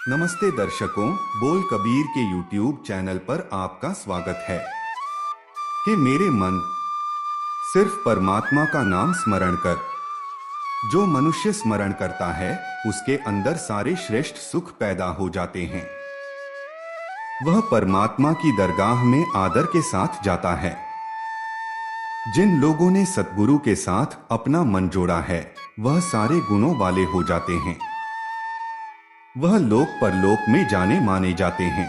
नमस्ते दर्शकों, बोल कबीर के YouTube चैनल पर आपका स्वागत है। हे मेरे मन, सिर्फ परमात्मा का नाम स्मरण कर। जो मनुष्य स्मरण करता है उसके अंदर सारे श्रेष्ठ सुख पैदा हो जाते हैं। वह परमात्मा की दरगाह में आदर के साथ जाता है। जिन लोगों ने सतगुरु के साथ अपना मन जोड़ा है वह सारे गुणों वाले हो जाते हैं। वह लोक परलोक में जाने माने जाते हैं।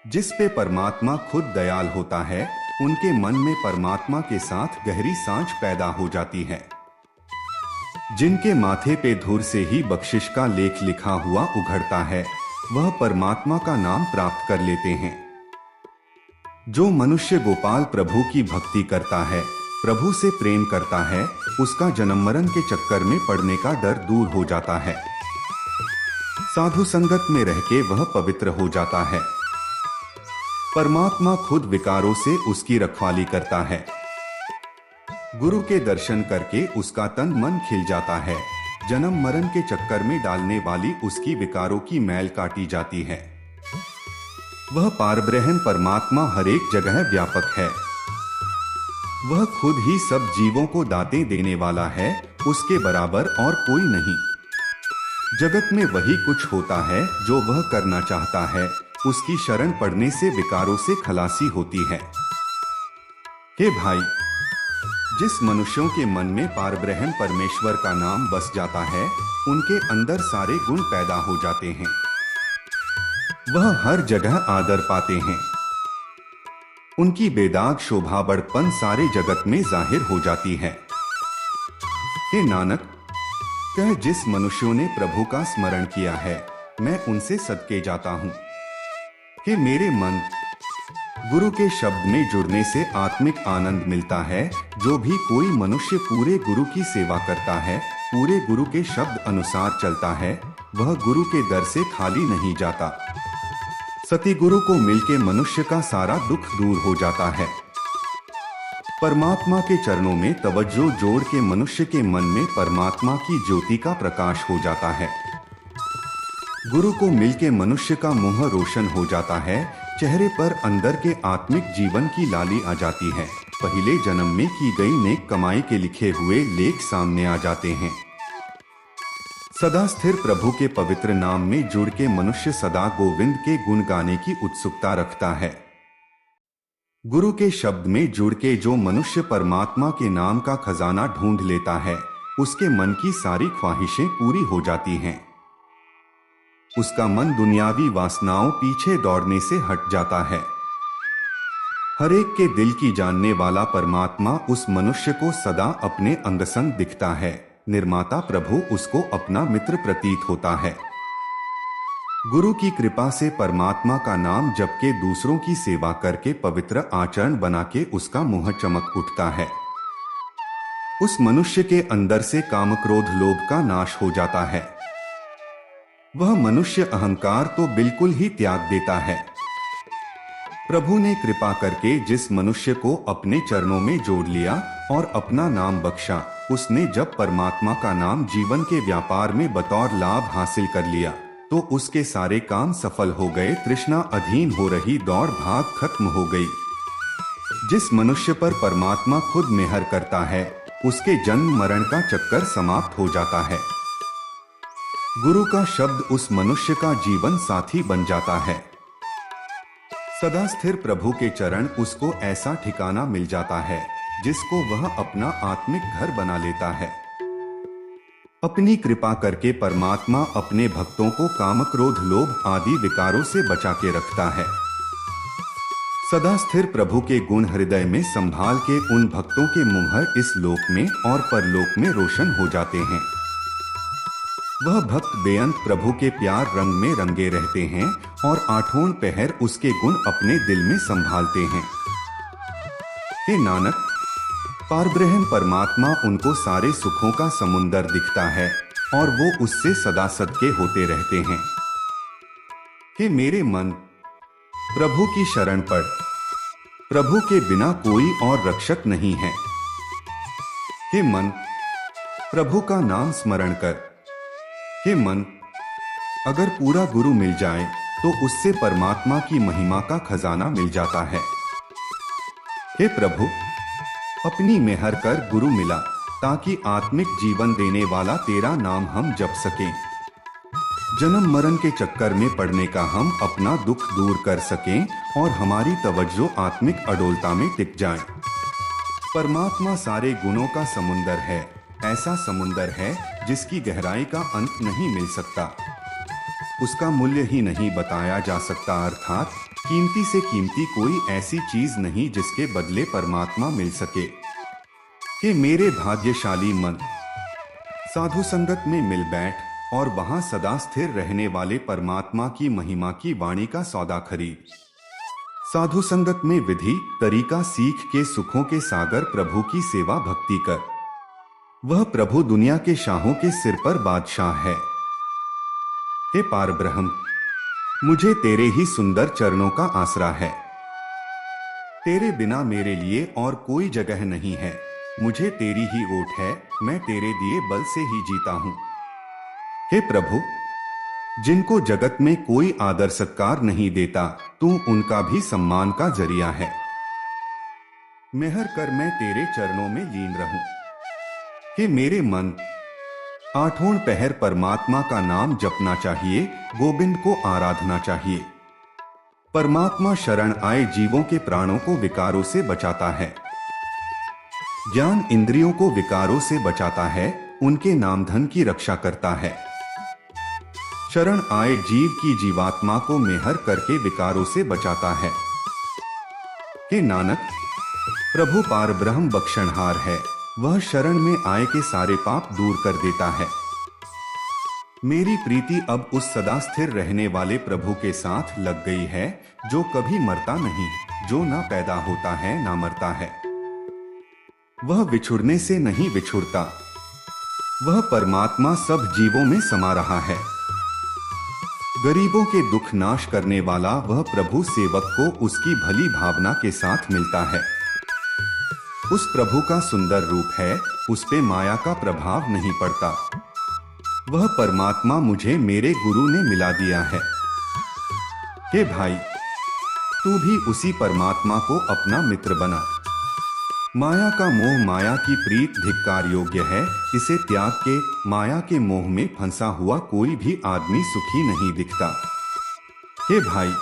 जिस पे परमात्मा खुद दयाल होता है उनके मन में परमात्मा के साथ गहरी सांझ पैदा हो जाती है। जिनके माथे पे धूर से ही बख्शिश का लेख लिखा हुआ उघड़ता है वह परमात्मा का नाम प्राप्त कर लेते हैं। जो मनुष्य गोपाल प्रभु की भक्ति करता है, प्रभु से प्रेम करता है, उसका जन्म मरण के चक्कर में पड़ने का डर दूर हो जाता है। साधु संगत में रह के वह पवित्र हो जाता है। परमात्मा खुद विकारों से उसकी रखवाली करता है। गुरु के दर्शन करके उसका तन मन खिल जाता है। जन्म मरण के चक्कर में डालने वाली उसकी विकारों की मैल काटी जाती है। वह पारब्रह्म परमात्मा हर एक जगह व्यापक है। वह खुद ही सब जीवों को दातें देने वाला है, उसके बराबर और कोई नहीं। जगत में वही कुछ होता है जो वह करना चाहता है। उसकी शरण पड़ने से विकारों से खलासी होती है। हे भाई, जिस मनुष्यों के मन में पारब्रह्म परमेश्वर का नाम बस जाता है उनके अंदर सारे गुण पैदा हो जाते हैं। वह हर जगह आदर पाते हैं। उनकी बेदाग शोभा बड़पन सारे जगत में जाहिर हो जाती है। हे नानक, कह जिस मनुष्यों ने प्रभु का स्मरण किया है मैं उनसे सदके जाता हूँ। हे मेरे मन, गुरु के शब्द में जुड़ने से आत्मिक आनंद मिलता है। जो भी कोई मनुष्य पूरे गुरु की सेवा करता है, पूरे गुरु के शब्द अनुसार चलता है, वह गुरु के दर से खाली नहीं जाता। सती गुरु को मिलके मनुष्य का सारा दुख दूर हो जाता है। परमात्मा के चरणों में तवज्जो जोड़ के मनुष्य के मन में परमात्मा की ज्योति का प्रकाश हो जाता है। गुरु को मिलके मनुष्य का मुंह रोशन हो जाता है। चेहरे पर अंदर के आत्मिक जीवन की लाली आ जाती है। पहले जन्म में की गई नेक कमाई के लिखे हुए लेख सामने आ जाते हैं। सदा स्थिर प्रभु के पवित्र नाम में जुड़ के मनुष्य सदा गोविंद के गुण गाने की उत्सुकता रखता है। गुरु के शब्द में जुड़ के जो मनुष्य परमात्मा के नाम का खजाना ढूंढ लेता है उसके मन की सारी ख्वाहिशें पूरी हो जाती हैं। उसका मन दुनियावी वासनाओं पीछे दौड़ने से हट जाता है। हर एक के दिल की जानने वाला परमात्मा उस मनुष्य को सदा अपने अंगसंग दिखता है। निर्माता प्रभु उसको अपना मित्र प्रतीत होता है। गुरु की कृपा से परमात्मा का नाम जप के दूसरों की सेवा करके पवित्र आचरण बना के उसका मुंह चमक उठता है। उस मनुष्य के अंदर से काम क्रोध लोभ का नाश हो जाता है। वह मनुष्य अहंकार तो बिल्कुल ही त्याग देता है। प्रभु ने कृपा करके जिस मनुष्य को अपने चरणों में जोड़ लिया और अपना नाम बख्शा, उसने जब परमात्मा का नाम जीवन के व्यापार में बतौर लाभ हासिल कर लिया तो उसके सारे काम सफल हो गए। तृष्णा अधीन हो रही दौड़ भाग खत्म हो गई। जिस मनुष्य पर परमात्मा खुद मेहर करता है उसके जन्म मरण का चक्कर समाप्त हो जाता है। गुरु का शब्द उस मनुष्य का जीवन साथी बन जाता है। सदा स्थिर प्रभु के चरण उसको ऐसा ठिकाना मिल जाता है जिसको वह अपना आत्मिक घर बना लेता है। अपनी कृपा करके परमात्मा अपने भक्तों को काम क्रोध लोभ आदि विकारों से बचा के रखता है। सदा स्थिर प्रभु के गुण हृदय में संभाल के उन भक्तों के मुंह इस लोक में और परलोक में रोशन हो जाते हैं। वह भक्त बेअंत प्रभु के प्यार रंग में रंगे रहते हैं और आठों पहर उसके गुण अपने दिल में संभालते हैं। हे नानक, पारब्रह्म परमात्मा उनको सारे सुखों का समुंदर दिखता है और वो उससे सदा सदके होते रहते हैं। हे मेरे मन, प्रभु की शरण पड़। प्रभु के बिना कोई और रक्षक नहीं है। हे मन, प्रभु का नाम स्मरण कर। हे मन, अगर पूरा गुरु मिल जाए तो उससे परमात्मा की महिमा का खजाना मिल जाता है। हे प्रभु, अपनी मेहर कर गुरु मिला ताकि आत्मिक जीवन देने वाला तेरा नाम हम जप सकें। जन्म मरण के चक्कर में पड़ने का हम अपना दुख दूर कर सकें और हमारी तवज्जो आत्मिक अडोलता में टिक जाए। परमात्मा सारे गुणों का समुंदर है, ऐसा समुंदर है जिसकी गहराई का अंत नहीं मिल सकता, उसका मूल्य ही नहीं बताया जा सकता, अर्थात कीमती से कीमती कोई ऐसी चीज नहीं जिसके बदले परमात्मा मिल सके। कि मेरे भाग्यशाली मन, साधु संगत में मिल बैठ और वहां सदा स्थिर रहने वाले परमात्मा की महिमा की वाणी का सौदा खरीद। साधु संगत में विधि तरीका सीख के सुखों के सागर प्रभु की सेवा भक्ति कर। वह प्रभु दुनिया के शाहों के सिर पर बादशाह है। हे पार ब्रह्म, मुझे तेरे ही सुंदर चरणों का आसरा है। तेरे बिना मेरे लिए और कोई जगह नहीं है, मुझे तेरी ही ओट है, मैं तेरे दिए बल से ही जीता हूं। हे प्रभु, जिनको जगत में कोई आदर सत्कार नहीं देता, तू उनका भी सम्मान का जरिया है। मेहर कर मैं तेरे चरणों में लीन रहूं। हे मेरे मन, आठों पहर परमात्मा का नाम जपना चाहिए, गोविंद को आराधना चाहिए। परमात्मा शरण आए जीवों के प्राणों को विकारों से बचाता है। ज्ञान इंद्रियों को विकारों से बचाता है, उनके नाम धन की रक्षा करता है। शरण आए जीव की जीवात्मा को मेहर करके विकारों से बचाता है। हे नानक, प्रभु पार ब्रह्म बख्शनहार है, वह शरण में आए के सारे पाप दूर कर देता है। मेरी प्रीति अब उस सदा स्थिर रहने वाले प्रभु के साथ लग गई है, जो कभी मरता नहीं, जो ना पैदा होता है ना मरता है। वह बिछुड़ने से नहीं बिछुड़ता, वह परमात्मा सब जीवों में समा रहा है। गरीबों के दुख नाश करने वाला वह प्रभु सेवक को उसकी भली भावना के साथ मिलता है। उस प्रभु का सुंदर रूप है, उस पे माया का प्रभाव नहीं पड़ता। वह परमात्मा मुझे मेरे गुरु ने मिला दिया है। हे भाई, तू भी उसी परमात्मा को अपना मित्र बना। माया का मोह, माया की प्रीत धिक्कार योग्य है, इसे त्याग के माया के मोह में फंसा हुआ कोई भी आदमी सुखी नहीं दिखता। हे भाई,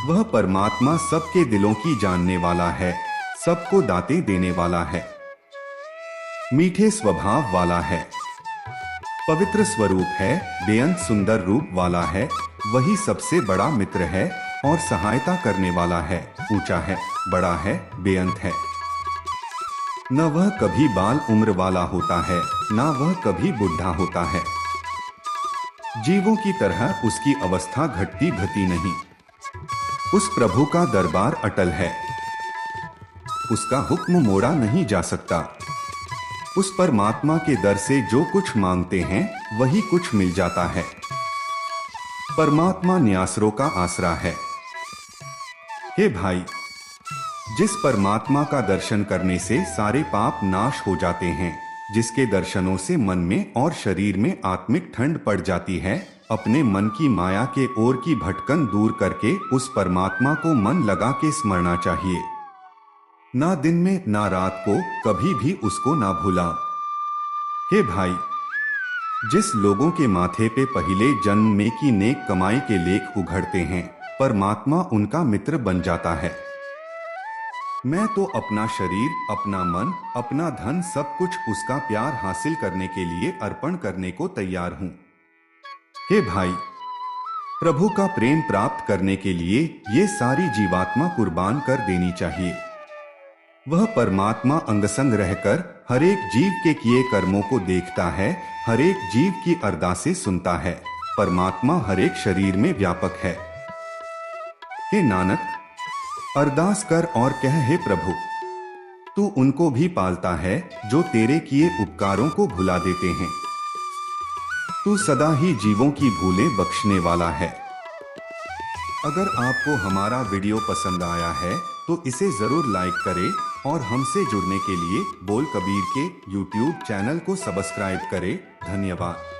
वह परमात्मा सबके दिलों की जानने वाला है, सबको दातें देने वाला है, मीठे स्वभाव वाला है, पवित्र स्वरूप है, बेअंत सुंदर रूप वाला है, वही सबसे बड़ा मित्र है और सहायता करने वाला है, ऊंचा है, बड़ा है, बेअंत है। न वह कभी बाल उम्र वाला होता है, न वह कभी बुढ़ा होता है। जीवों की तरह उसकी अवस्था घटती बढ़ती नहीं। उस प्रभु का दरबार अटल है, उसका हुक्म मोड़ा नहीं जा सकता। उस परमात्मा के दर से जो कुछ मांगते हैं वही कुछ मिल जाता है। परमात्मा न्यासरों का आसरा है। हे भाई, जिस परमात्मा का दर्शन करने से सारे पाप नाश हो जाते हैं, जिसके दर्शनों से मन में और शरीर में आत्मिक ठंड पड़ जाती है, अपने मन की माया के ओर की भटकन दूर करके उस परमात्मा को मन लगा के स्मरना चाहिए। ना दिन में ना रात को कभी भी उसको ना भूला। हे भाई, जिस लोगों के माथे पे पहले जन्म में की नेक कमाई के लेख उघड़ते हैं, परमात्मा उनका मित्र बन जाता है। मैं तो अपना शरीर, अपना मन, अपना धन सब कुछ उसका प्यार हासिल करने के लिए अर्पण करने को तैयार हूं। हे भाई, प्रभु का प्रेम प्राप्त करने के लिए ये सारी जीवात्मा कुर्बान कर देनी चाहिए। वह परमात्मा अंगसंग रहकर हर एक जीव के किए कर्मों को देखता है, हर एक जीव की अरदासें सुनता है। परमात्मा हर एक शरीर में व्यापक है। हे नानक, अरदास कर और कह, हे प्रभु, तू उनको भी पालता है जो तेरे किए उपकारों को भुला देते हैं। तू सदा ही जीवों की भूलें बख्शने वाला है। अगर आपको हमारा वीडियो पसंद आया है तो इसे जरूर लाइक करें और हमसे जुड़ने के लिए बोल कबीर के YouTube चैनल को सब्सक्राइब करें। धन्यवाद।